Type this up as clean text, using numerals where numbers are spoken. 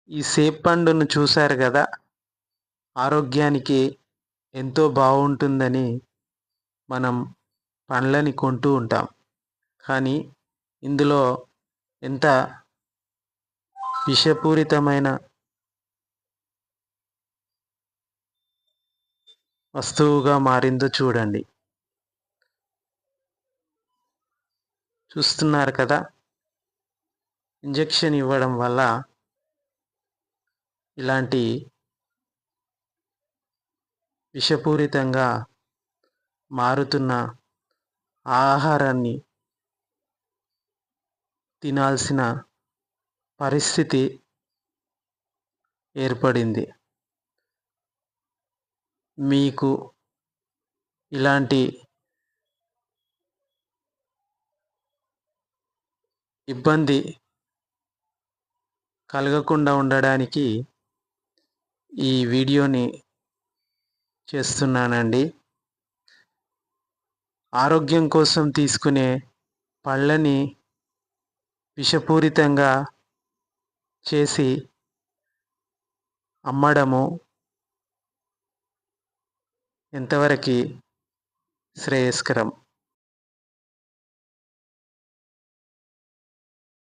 ఈ సేబ్ పండును చూశారు కదా, ఆరోగ్యానికి ఎంతో బాగుంటుందని మనం పండ్లని కొంటూ ఉంటాం. కానీ ఇందులో ఎంత విషపూరితమైన వస్తువుగా మారిందో చూడండి. చూస్తున్నారు కదా, ఇంజెక్షన్ ఇవ్వడం వల్ల ఇలాంటి విషపూరితంగా మారుతున్న ఆహారాన్ని తినాల్సిన పరిస్థితి ఏర్పడింది. మీకు ఇలాంటి ఇబ్బంది కలగకుండా ఉండడానికి ఈ వీడియోని చేస్తున్నానండి. ఆరోగ్యం కోసం తీసుకునే పళ్ళని విషపూరితంగా చేసి అమ్మడము ఎంతవరకు శ్రేయస్కరం?